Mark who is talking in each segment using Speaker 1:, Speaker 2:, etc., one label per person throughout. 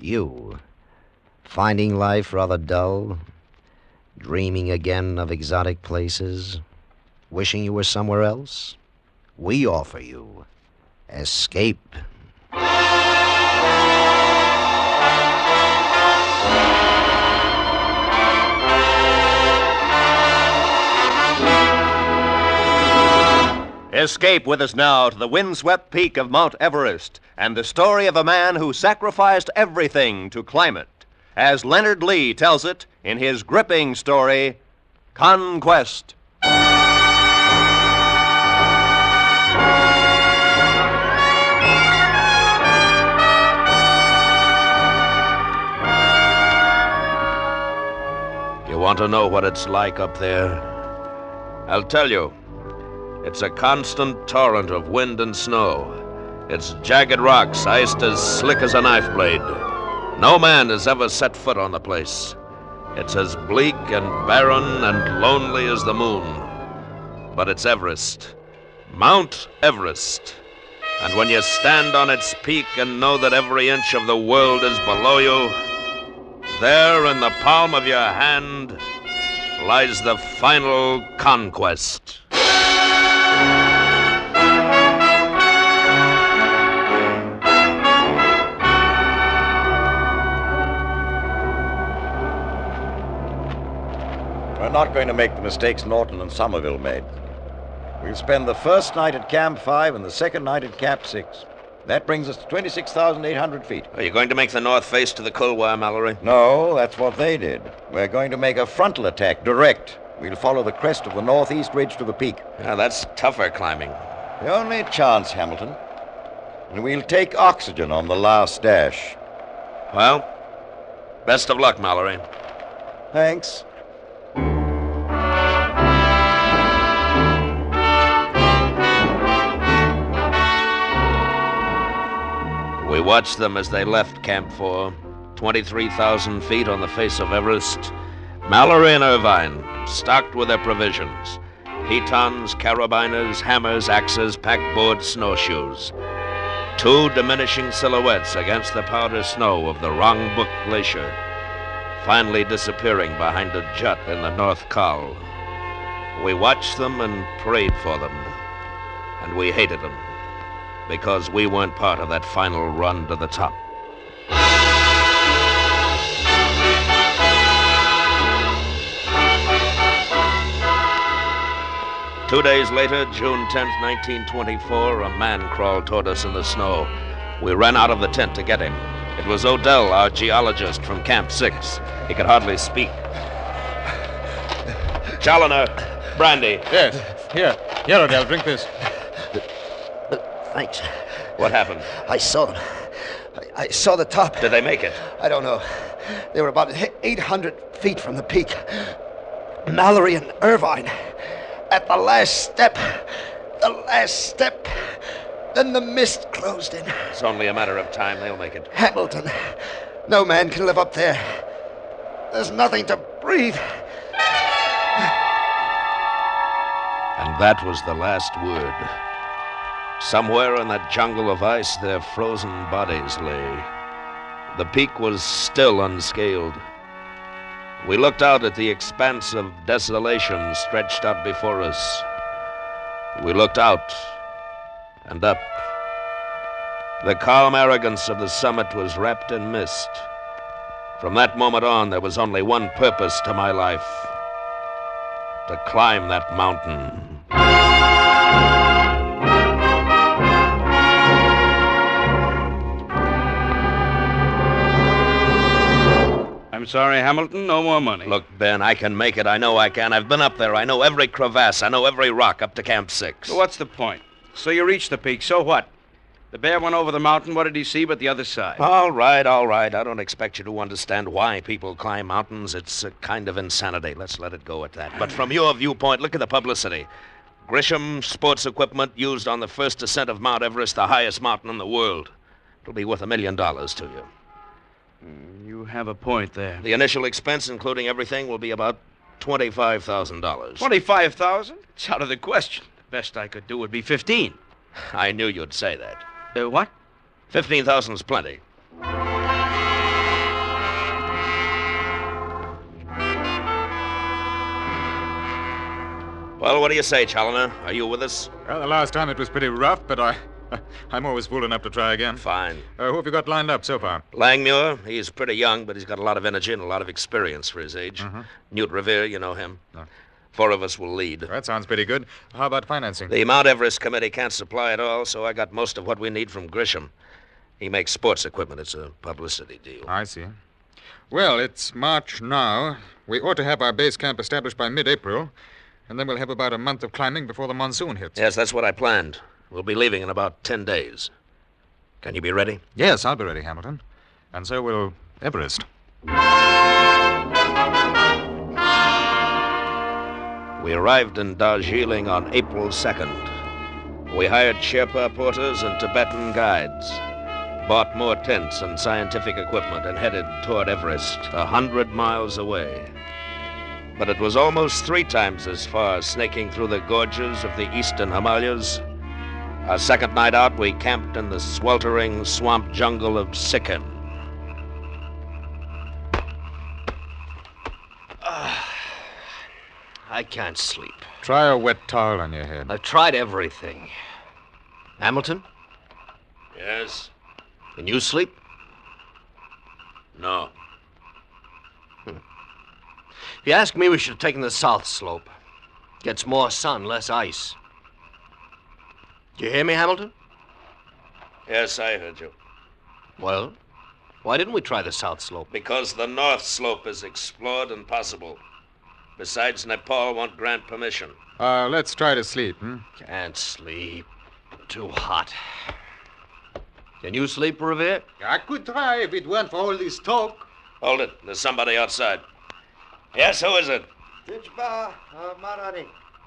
Speaker 1: You, finding life rather dull, dreaming again of exotic places, wishing you were somewhere else? We offer you Escape.
Speaker 2: Escape with us now to the windswept peak of Mount Everest and the story of a man who sacrificed everything to climb it, as Leonard Lee tells it in his gripping story, Conquest.
Speaker 3: You want to know what it's like up there? I'll tell you. It's a constant torrent of wind and snow. It's jagged rocks, iced as slick as a knife blade. No man has ever set foot on the place. It's as bleak and barren and lonely as the moon. But it's Everest. Mount Everest. And when you stand on its peak and know that every inch of the world is below you, there in the palm of your hand lies the final conquest.
Speaker 4: We're not going to make the mistakes Norton and Somerville made. We'll spend the first night at Camp 5 and the second night at Camp 6. That brings us to 26,800 feet.
Speaker 3: Are you going to make the north face to the Kulwar, Mallory?
Speaker 4: No, that's what they did. We're going to make a frontal attack, direct. We'll follow the crest of the northeast ridge to the peak.
Speaker 3: Yeah, that's tougher climbing.
Speaker 4: The only chance, Hamilton. And we'll take oxygen on the last dash.
Speaker 3: Well, best of luck, Mallory.
Speaker 4: Thanks.
Speaker 3: We watched them as they left Camp 4, 23,000 feet on the face of Everest. Mallory and Irvine, stocked with their provisions. Pitons, carabiners, hammers, axes, packboard, snowshoes. Two diminishing silhouettes against the powder snow of the Rongbuk Glacier, finally disappearing behind a jut in the North Col. We watched them and prayed for them, and we hated them, because we weren't part of that final run to the top. 2 days later, June 10th, 1924, a man crawled toward us in the snow. We ran out of the tent to get him. It was Odell, our geologist from Camp 6. He could hardly speak. Challoner, brandy.
Speaker 5: Yes. Here, Odell, drink this.
Speaker 1: Thanks.
Speaker 3: What happened?
Speaker 1: I saw them. I saw the top.
Speaker 3: Did they make it?
Speaker 1: I don't know. They were about 800 feet from the peak. Mallory and Irvine. At the last step. Then the mist closed in.
Speaker 3: It's only a matter of time. They'll make it.
Speaker 1: Hamilton. No man can live up there. There's nothing to breathe.
Speaker 3: And that was the last word. Somewhere in that jungle of ice, their frozen bodies lay. The peak was still unscaled. We looked out at the expanse of desolation stretched out before us. We looked out and up. The calm arrogance of the summit was wrapped in mist. From that moment on, there was only one purpose to my life: to climb that mountain.
Speaker 5: I'm sorry, Hamilton, no more money.
Speaker 3: Look, Ben, I can make it. I know I can. I've been up there. I know every crevasse. I know every rock up to Camp 6.
Speaker 5: So what's the point? So you reached the peak, so what? The bear went over the mountain. What did he see but the other side?
Speaker 3: All right. I don't expect you to understand why people climb mountains. It's a kind of insanity. Let's let it go at that. But from your viewpoint, look at the publicity. Grisham sports equipment used on the first ascent of Mount Everest, the highest mountain in the world. It'll be worth $1 million to you.
Speaker 5: You have a point there.
Speaker 3: The initial expense, including everything, will be about $25,000.
Speaker 5: $25,000? It's out of the question. The best I could do would be 15.
Speaker 3: I knew you'd say that.
Speaker 5: What?
Speaker 3: 15,000's plenty. Well, what do you say, Challoner? Are you with us?
Speaker 6: Well, the last time it was pretty rough, but I'm always fool enough to try again.
Speaker 3: Fine.
Speaker 6: Who have you got lined up so far?
Speaker 3: Langmuir, he's pretty young, but he's got a lot of energy and a lot of experience for his age. Newt Revere, you know him.
Speaker 6: No.
Speaker 3: 4 of us will lead.
Speaker 6: That sounds pretty good. How about financing?
Speaker 3: The Mount Everest Committee can't supply it all, so I got most of what we need from Grisham. He makes sports equipment. It's a publicity deal.
Speaker 6: I see. Well, it's March now. We ought to have our base camp established by mid-April, and then we'll have about a month of climbing before the monsoon hits.
Speaker 3: Yes, that's what I planned. We'll be leaving in about 10 days. Can you be ready?
Speaker 6: Yes, I'll be ready, Hamilton. And so will Everest.
Speaker 3: We arrived in Darjeeling on April 2nd. We hired Sherpa porters and Tibetan guides, bought more tents and scientific equipment, and headed toward Everest, 100 miles away. But it was almost 3 times as far, snaking through the gorges of the eastern Himalayas. Our second night out, we camped in the sweltering swamp jungle of Sikkim.
Speaker 1: I can't sleep.
Speaker 6: Try a wet towel on your head.
Speaker 1: I've tried everything. Hamilton,
Speaker 3: Yes?
Speaker 1: can you sleep?
Speaker 3: No.
Speaker 1: If you ask me, we should have taken the south slope. Gets more sun, less ice. Do you hear me, Hamilton?
Speaker 3: Yes, I heard you.
Speaker 1: Well, why didn't we try the south slope?
Speaker 3: Because the north slope is explored and possible. Besides, Nepal won't grant permission.
Speaker 6: Let's try to sleep,
Speaker 1: Can't sleep. Too hot. Can you sleep, Revere?
Speaker 7: I could try if it weren't for all this talk.
Speaker 3: Hold it. There's somebody outside. Yes, who is it?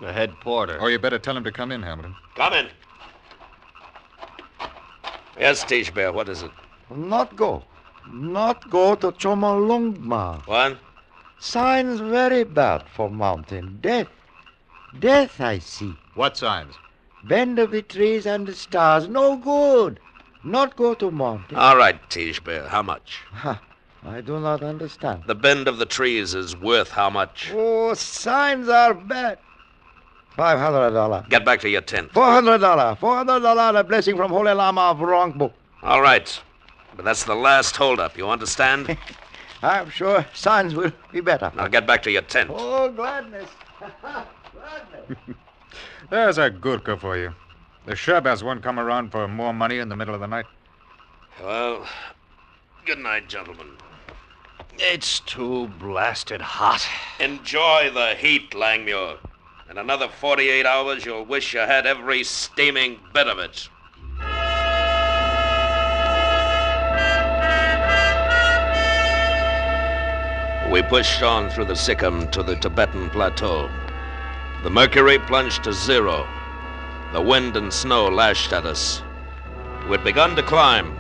Speaker 1: The head porter.
Speaker 6: Or you better tell him to come in, Hamilton.
Speaker 3: Come in. Yes, Tishbear, what is it?
Speaker 8: Not go. Not go to Chomolungma.
Speaker 3: What?
Speaker 8: Signs very bad for mountain. Death. Death, I see.
Speaker 6: What signs?
Speaker 8: Bend of the trees and the stars. No good. Not go to mountain.
Speaker 3: All right, Tishbear, how much?
Speaker 8: I do not understand.
Speaker 3: The bend of the trees is worth how much?
Speaker 8: Oh, signs are bad. $500.
Speaker 3: Get back to your tent.
Speaker 8: $400. $400, a blessing from Holy Lama of Rangpuk.
Speaker 3: All right. But that's the last holdup, you understand?
Speaker 8: I'm sure signs will be better.
Speaker 3: Now get back to your tent.
Speaker 8: Oh, gladness. Gladness.
Speaker 6: There's a Gurkha for you. The Sherbas won't come around for more money in the middle of the night.
Speaker 3: Well, good night, gentlemen.
Speaker 1: It's too blasted hot.
Speaker 3: Enjoy the heat, Langmuir. In another 48 hours, you'll wish you had every steaming bit of it. We pushed on through the Sikkim to the Tibetan plateau. The mercury plunged to 0. The wind and snow lashed at us. We'd begun to climb.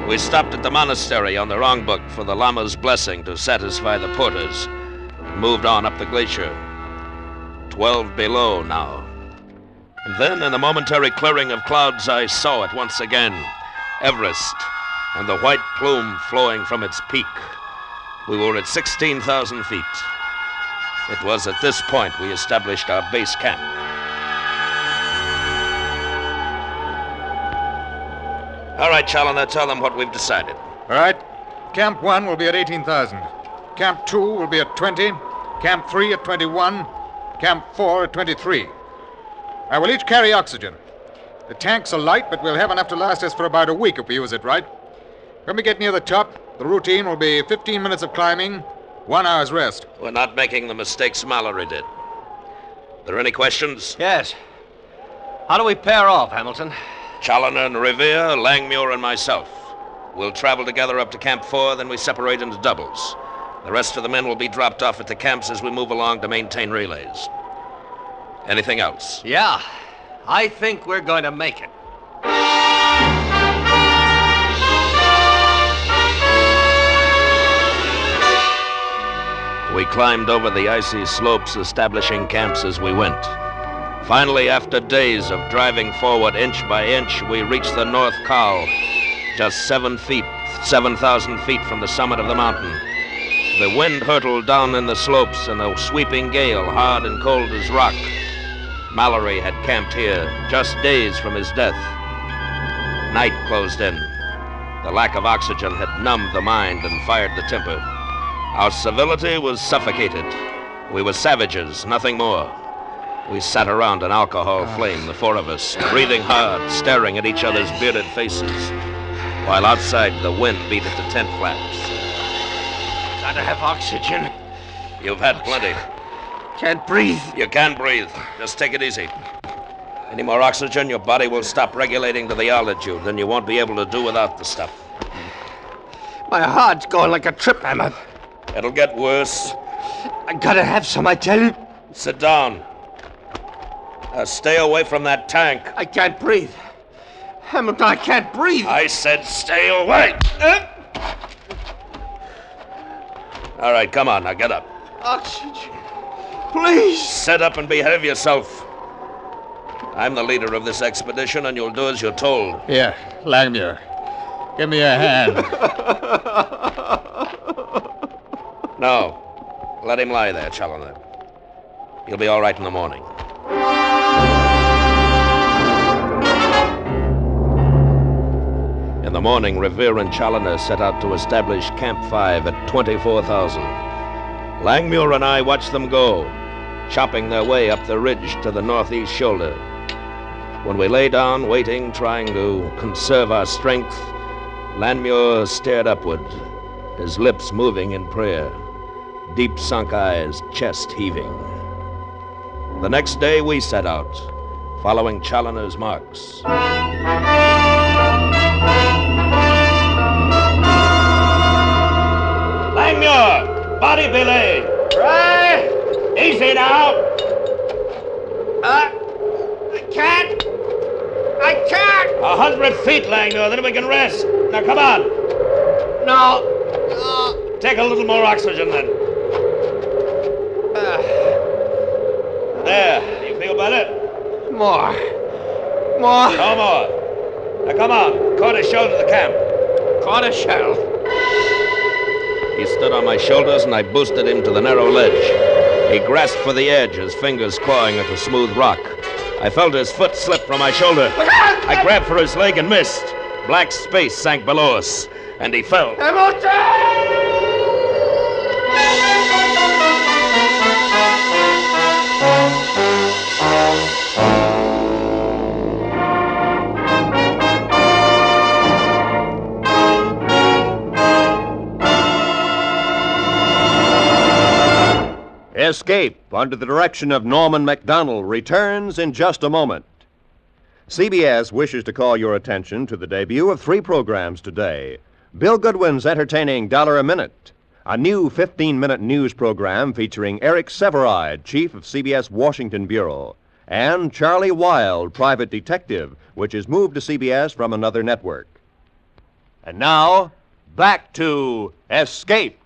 Speaker 3: We stopped at the monastery on the Rongbuk for the Lama's blessing to satisfy the porters, and moved on up the glacier. 12 below now. And then, in a momentary clearing of clouds, I saw it once again. Everest, and the white plume flowing from its peak. We were at 16,000 feet. It was at this point we established our base camp. All right, Challoner, tell them what we've decided.
Speaker 6: All right. Camp 1 will be at 18,000. Camp 2 will be at 20. Camp 3 at 21. Camp 4 at 23. I will each carry oxygen. The tanks are light, but we'll have enough to last us for about a week if we use it right. When we get near the top, the routine will be 15 minutes of climbing, 1 hour's rest.
Speaker 3: We're not making the mistakes Mallory did. There any questions?
Speaker 1: Yes. How do we pair off, Hamilton?
Speaker 3: Challoner and Revere, Langmuir and myself. We'll travel together up to Camp 4, then we separate into doubles. The rest of the men will be dropped off at the camps as we move along to maintain relays. Anything else?
Speaker 1: Yeah. I think we're going to make it.
Speaker 3: We climbed over the icy slopes, establishing camps as we went. Finally, after days of driving forward inch by inch, we reached the North Col, just 7,000 feet from the summit of the mountain. the wind hurtled down in the slopes and the sweeping gale, hard and cold as rock. Mallory had camped here just days from his death. Night closed in. The lack of oxygen had numbed the mind and fired the temper. Our civility was suffocated. We were savages, nothing more. We sat around an alcohol flame, the four of us, breathing hard, staring at each other's bearded faces, while outside the wind beat at the tent flaps.
Speaker 5: Gotta have oxygen.
Speaker 3: You've had plenty.
Speaker 5: Can't breathe.
Speaker 3: You can breathe. Just take it easy. Any more oxygen, your body will stop regulating to the altitude. Then you won't be able to do without the stuff.
Speaker 5: My heart's going like a trip hammer.
Speaker 3: It'll get worse.
Speaker 5: I gotta have some, I tell you.
Speaker 3: Sit down. Stay away from that tank.
Speaker 5: I can't breathe. Hamilton, I can't breathe.
Speaker 3: I said stay away. All right, come on, now get up.
Speaker 5: Oxygen. Please.
Speaker 3: Sit up and behave yourself. I'm the leader of this expedition, and you'll do as you're told.
Speaker 6: Here, Langmuir. Give me a hand.
Speaker 3: No. Let him lie there, Challoner. He'll be all right in the morning. In the morning, Revere and Challoner set out to establish Camp 5 at 24,000. Langmuir and I watched them go, chopping their way up the ridge to the northeast shoulder. When we lay down, waiting, trying to conserve our strength, Langmuir stared upward, his lips moving in prayer, deep sunk eyes, chest heaving. The next day, we set out, following Challoner's marks. Langmuir! Body belay!
Speaker 5: Right.
Speaker 3: Easy now!
Speaker 5: I can't.
Speaker 3: 100 feet, Langmuir, then we can rest. Now, come on.
Speaker 5: No.
Speaker 3: Take a little more oxygen, then. There. You feel better?
Speaker 5: More.
Speaker 3: No more. Now, come on. Quarter shell to the camp.
Speaker 5: Quarter shell.
Speaker 3: He stood on my shoulders, and I boosted him to the narrow ledge. He grasped for the edge, his fingers clawing at the smooth rock. I felt his foot slip from my shoulder. I grabbed for his leg and missed. Black space sank below us, and he fell.
Speaker 2: Escape, under the direction of Norman Macdonnell, returns in just a moment. CBS wishes to call your attention to the debut of 3 programs today. Bill Goodwin's entertaining $1 a Minute, a new 15-minute news program featuring Eric Sevareid, chief of CBS Washington Bureau, and Charlie Wilde, private detective, which is moved to CBS from another network. And now, back to Escape.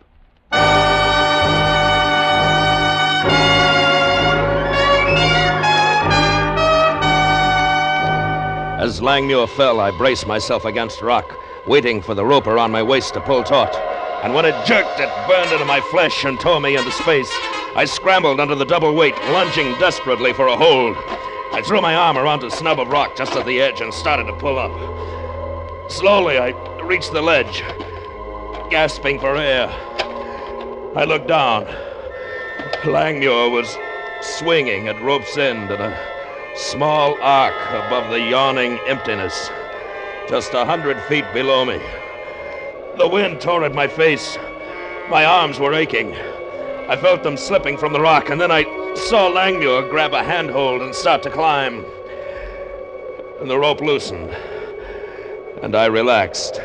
Speaker 3: As Langmuir fell, I braced myself against rock, waiting for the rope around my waist to pull taut. And when it jerked, it burned into my flesh and tore me into space. I scrambled under the double weight, lunging desperately for a hold. I threw my arm around a snub of rock just at the edge and started to pull up. Slowly, I reached the ledge, gasping for air. I looked down. Langmuir was swinging at rope's end in a small arc above the yawning emptiness, just 100 feet below me. The wind tore at my face. My arms were aching. I felt them slipping from the rock, and then I saw Langmuir grab a handhold and start to climb. And the rope loosened, and I relaxed.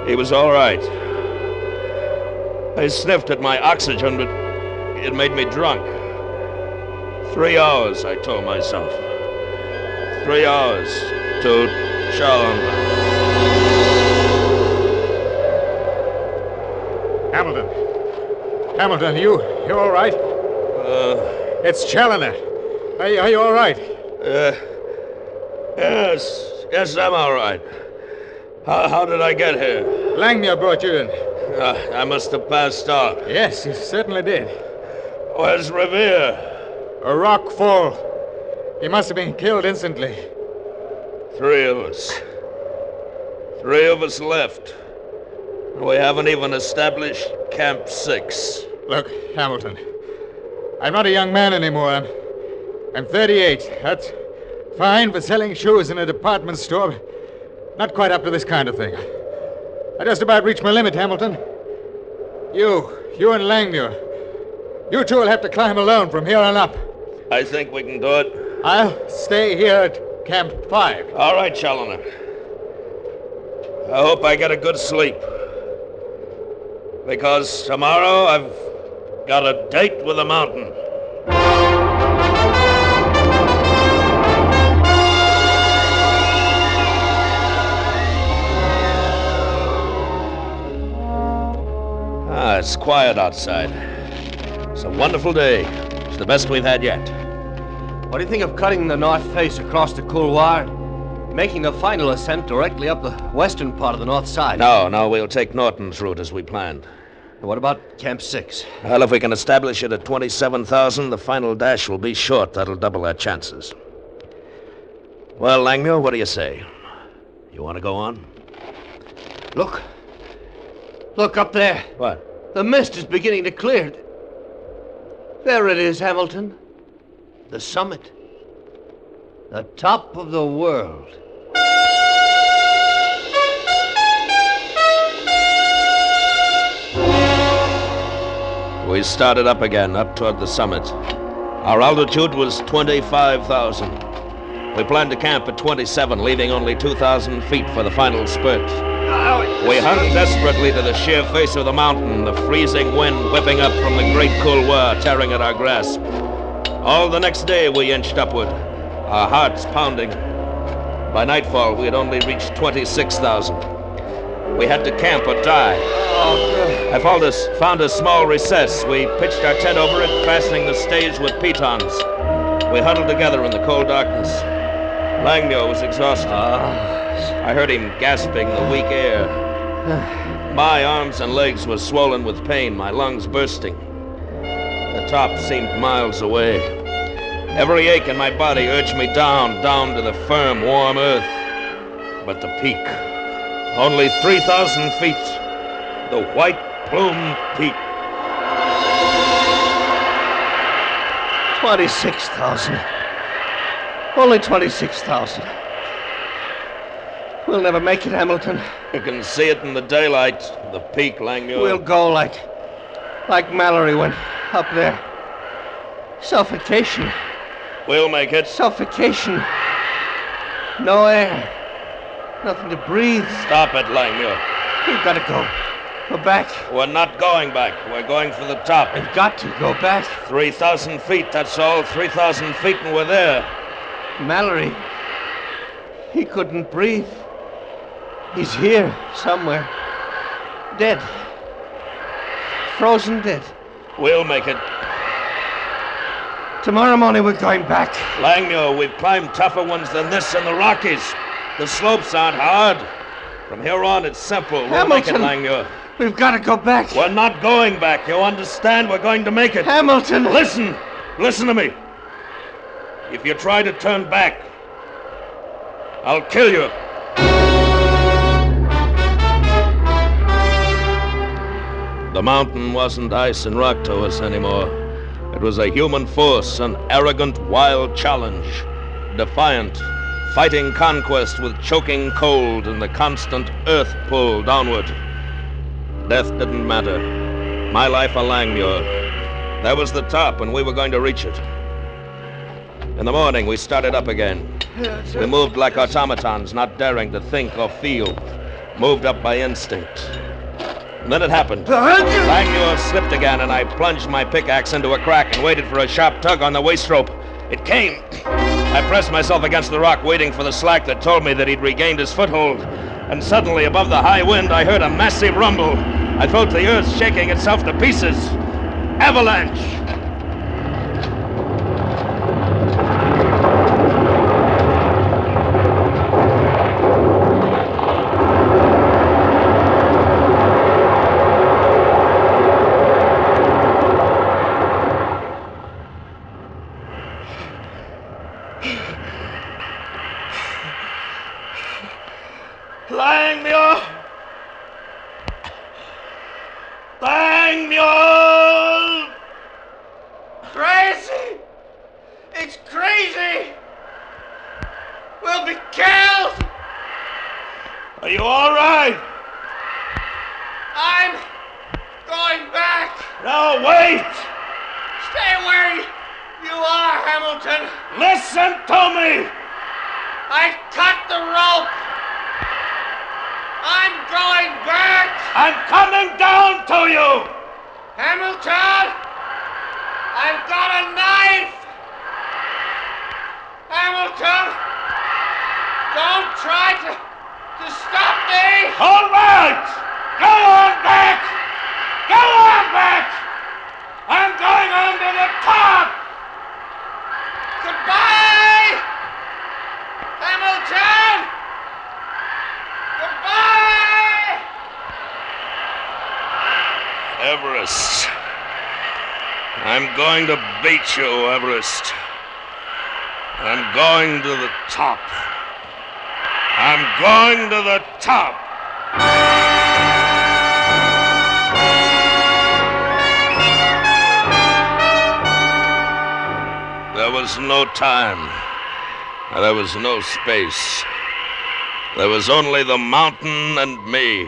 Speaker 3: He was all right. I sniffed at my oxygen, but it made me drunk. 3 hours, I told myself. 3 hours to Challoner.
Speaker 6: Hamilton, you all right? It's Challoner. Are you all right?
Speaker 3: Yes, I'm all right. How did I get here?
Speaker 6: Langmuir brought you in.
Speaker 3: I must have passed out.
Speaker 6: Yes, you certainly did.
Speaker 3: Where's Revere?
Speaker 6: A rock fall. He must have been killed instantly.
Speaker 3: 3 of us. 3 of us left. We haven't even established Camp 6.
Speaker 6: Look, Hamilton, I'm not a young man anymore. I'm 38. That's fine for selling shoes in a department store. Not quite up to this kind of thing. I just about reached my limit, Hamilton. You and Langmuir. You two will have to climb alone from here on up.
Speaker 3: I think we can do it.
Speaker 6: I'll stay here at Camp 5.
Speaker 3: All right, Challoner. I hope I get a good sleep. Because tomorrow I've got a date with the mountain. It's quiet outside. It's a wonderful day. It's the best we've had yet.
Speaker 9: What do you think of cutting the north face across the couloir, making the final ascent directly up the western part of the north side?
Speaker 3: No, we'll take Norton's route as we planned.
Speaker 9: What about Camp 6?
Speaker 3: Well, if we can establish it at 27,000, the final dash will be short. That'll double our chances. Well, Langmuir, what do you say? You want to go on?
Speaker 9: Look up there.
Speaker 3: What?
Speaker 9: The mist is beginning to clear. There it is, Hamilton. The summit. The top of the world.
Speaker 3: We started up again, up toward the summit. Our altitude was 25,000. We planned to camp at 27, leaving only 2,000 feet for the final spurt. We hung desperately to the sheer face of the mountain, the freezing wind whipping up from the great couloir, tearing at our grasp. All the next day we inched upward, our hearts pounding. By nightfall, we had only reached 26,000. We had to camp or die. I found a small recess. We pitched our tent over it, fastening the stays with pitons. We huddled together in the cold darkness. Langmuir was exhausted. I heard him gasping the weak air. My arms and legs were swollen with pain, my lungs bursting. The top seemed miles away. Every ache in my body urged me down to the firm, warm earth. But the peak, only 3,000 feet, the White Plume Peak.
Speaker 9: 26,000. Only 26,000. We'll never make it, Hamilton.
Speaker 3: You can see it in the daylight, the peak, Langmuir.
Speaker 9: We'll go like Mallory went up there. Suffocation.
Speaker 3: We'll make it.
Speaker 9: Suffocation. No air. Nothing to breathe.
Speaker 3: Stop it, Langmuir.
Speaker 9: We've got to go. Go back.
Speaker 3: We're not going back. We're going for the top.
Speaker 9: We've got to go back.
Speaker 3: 3,000 feet, that's all. 3,000 feet and we're there.
Speaker 9: Mallory. He couldn't breathe. He's here somewhere. Dead. Frozen dead.
Speaker 3: We'll make it.
Speaker 9: Tomorrow morning we're going back.
Speaker 3: Langmuir, we've climbed tougher ones than this in the Rockies. The slopes aren't hard. From here on, it's simple. We'll make it, Langmuir.
Speaker 9: We've got to go back.
Speaker 3: We're not going back. You understand? We're going to make it.
Speaker 9: Hamilton!
Speaker 3: Listen! Listen to me. If you try to turn back, I'll kill you. The mountain wasn't ice and rock to us anymore. It was a human force, an arrogant, wild challenge. Defiant, fighting conquest with choking cold and the constant earth pull downward. Death didn't matter. My life a Langmuir. That was the top, and we were going to reach it. In the morning, we started up again. We moved like automatons, not daring to think or feel. Moved up by instinct. And then it happened. Langmuir slipped again, and I plunged my pickaxe into a crack and waited for a sharp tug on the waist rope. It came. I pressed myself against the rock, waiting for the slack that told me that he'd regained his foothold. And suddenly, above the high wind, I heard a massive rumble. I felt the earth shaking itself to pieces. Avalanche! Langmuir! Langmuir!
Speaker 9: Crazy! It's crazy! We'll be killed!
Speaker 3: Are you all right?
Speaker 9: I'm going back!
Speaker 3: No, wait!
Speaker 9: Stay where you are, Hamilton!
Speaker 3: Listen to me!
Speaker 9: I cut the rope! I'm going back!
Speaker 3: I'm coming down to you!
Speaker 9: Hamilton! I've got a knife! Hamilton! Don't try to stop me!
Speaker 3: All right! Go on back! Go on back! I'm going on to the top!
Speaker 9: Goodbye! Hamilton! Goodbye!
Speaker 3: Everest. I'm going to beat you, Everest. I'm going to the top. I'm going to the top. There was no time. There was no space. There was only the mountain and me.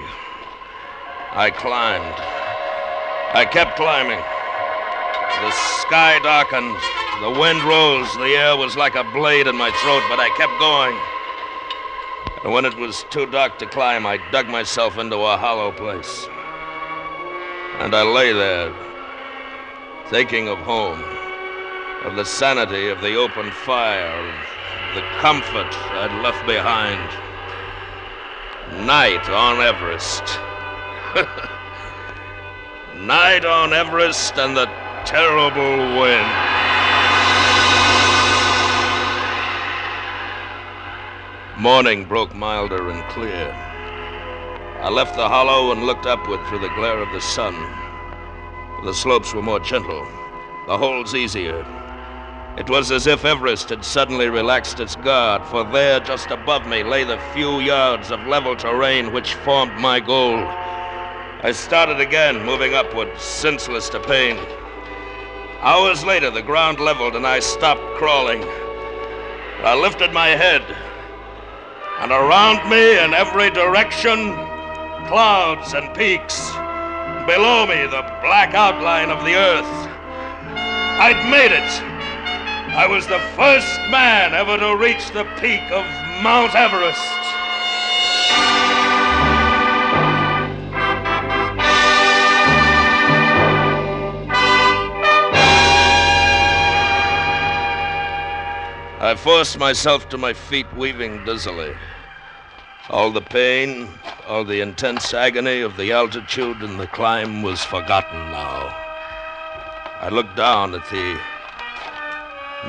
Speaker 3: I climbed. I kept climbing. The sky darkened. The wind rose. The air was like a blade in my throat, but I kept going. And when it was too dark to climb, I dug myself into a hollow place. And I lay there, thinking of home, of the sanity of the open fire, of the comfort I'd left behind. Night on Everest. Night on Everest and the terrible wind. Morning broke milder and clear. I left the hollow and looked upward through the glare of the sun. The slopes were more gentle, the holds easier. It was as if Everest had suddenly relaxed its guard, for there, just above me, lay the few yards of level terrain which formed my goal. I started again, moving upward, senseless to pain. Hours later, the ground leveled and I stopped crawling. I lifted my head, and around me in every direction, clouds and peaks. Below me, the black outline of the earth. I'd made it. I was the first man ever to reach the peak of Mount Everest. I forced myself to my feet, weaving dizzily. All the pain, all the intense agony of the altitude and the climb was forgotten now. I looked down at the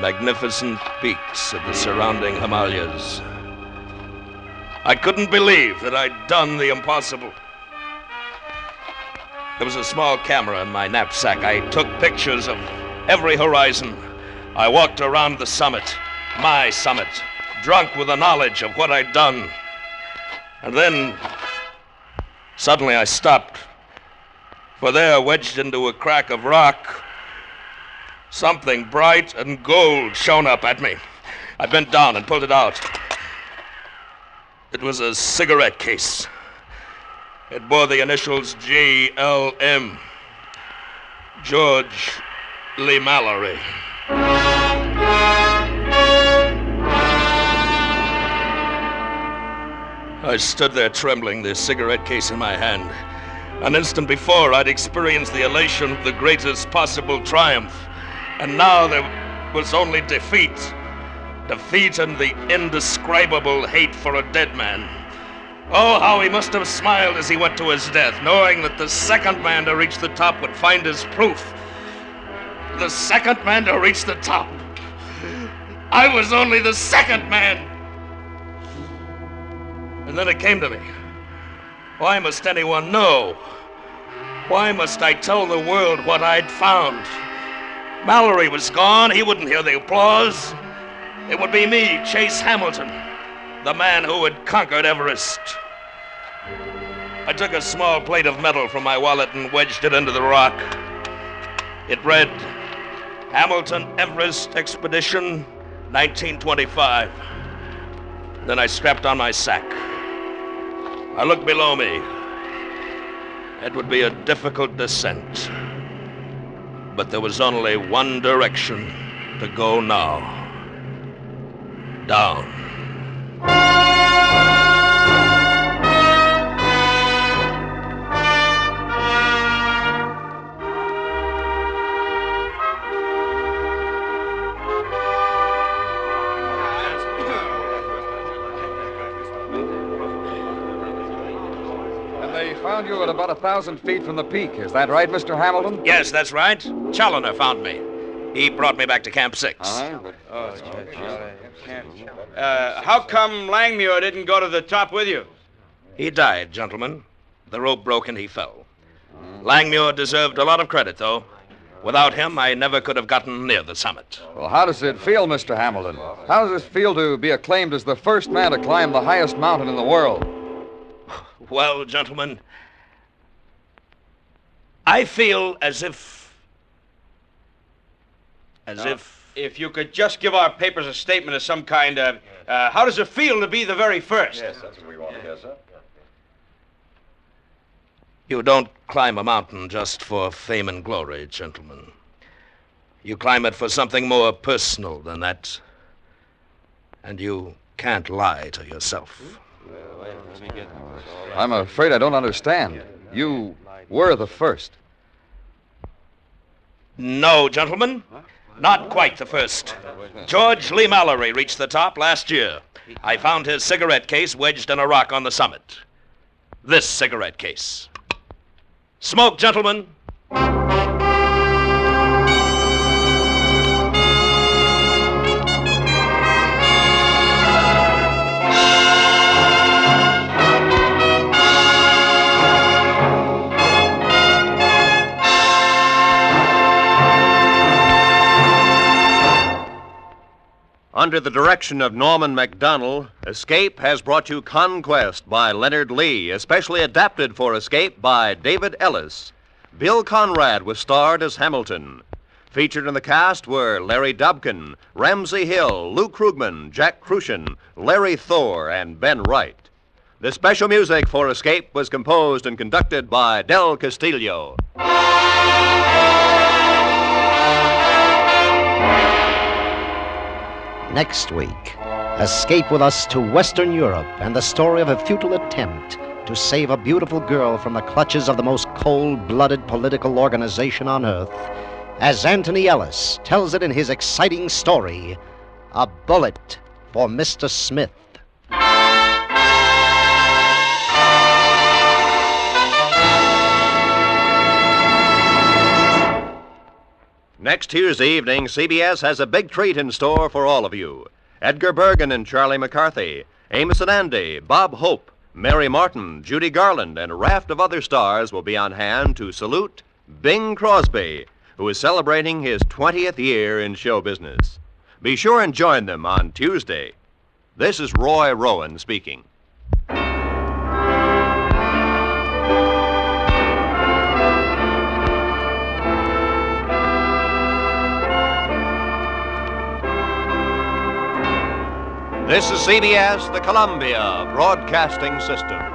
Speaker 3: magnificent peaks of the surrounding Himalayas. I couldn't believe that I'd done the impossible. There was a small camera in my knapsack. I took pictures of every horizon. I walked around the summit, my summit, drunk with the knowledge of what I'd done. And then, suddenly I stopped. For there, wedged into a crack of rock, something bright and gold shone up at me. I bent down and pulled it out. It was a cigarette case. It bore the initials GLM. George Lee Mallory. I stood there trembling, the cigarette case in my hand. An instant before, I'd experienced the elation of the greatest possible triumph. And now there was only defeat. Defeat and the indescribable hate for a dead man. Oh, how he must have smiled as he went to his death, knowing that the second man to reach the top would find his proof. The second man to reach the top. I was only the second man. And then it came to me. Why must anyone know? Why must I tell the world what I'd found? Mallory was gone. He wouldn't hear the applause. It would be me, Chase Hamilton, the man who had conquered Everest. I took a small plate of metal from my wallet and wedged it into the rock. It read, Hamilton Everest Expedition, 1925. Then I strapped on my sack. I looked below me. It would be a difficult descent. But there was only one direction to go now. Down.
Speaker 6: They found you at about 1,000 feet from the peak. Is that right, Mr. Hamilton?
Speaker 3: Yes, that's right. Challoner found me. He brought me back to Camp 6.
Speaker 5: How come Langmuir didn't go to the top with you?
Speaker 3: He died, gentlemen. The rope broke and he fell. Langmuir deserved a lot of credit, though. Without him, I never could have gotten near the summit.
Speaker 6: Well, how does it feel, Mr. Hamilton? How does it feel to be acclaimed as the first man to climb the highest mountain in the world?
Speaker 3: Well, gentlemen, I feel as if...
Speaker 5: If you could just give our papers a statement of some kind, how does it feel to be the very first?
Speaker 4: Yes, that's what we want to hear, sir.
Speaker 3: You don't climb a mountain just for fame and glory, gentlemen. You climb it for something more personal than that. And you can't lie to yourself.
Speaker 6: I'm afraid I don't understand. You were the first.
Speaker 3: No, gentlemen. Not quite the first. George Lee Mallory reached the top last year. I found his cigarette case wedged in a rock on the summit. This cigarette case. Smoke, gentlemen.
Speaker 2: Under the direction of Norman Macdonnell, Escape has brought you Conquest by Leonard Lee, especially adapted for Escape by David Ellis. Bill Conrad was starred as Hamilton. Featured in the cast were Larry Dobkin, Ramsey Hill, Lou Krugman, Jack Crucian, Larry Thor, and Ben Wright. The special music for Escape was composed and conducted by Del Castillo.
Speaker 1: Next week, escape with us to Western Europe and the story of a futile attempt to save a beautiful girl from the clutches of the most cold-blooded political organization on earth, as Anthony Ellis tells it in his exciting story, A Bullet for Mr. Smith.
Speaker 2: Next Tuesday evening, CBS has a big treat in store for all of you. Edgar Bergen and Charlie McCarthy, Amos and Andy, Bob Hope, Mary Martin, Judy Garland, and a raft of other stars will be on hand to salute Bing Crosby, who is celebrating his 20th year in show business. Be sure and join them on Tuesday. This is Roy Rowan speaking. This is CBS, the Columbia Broadcasting System.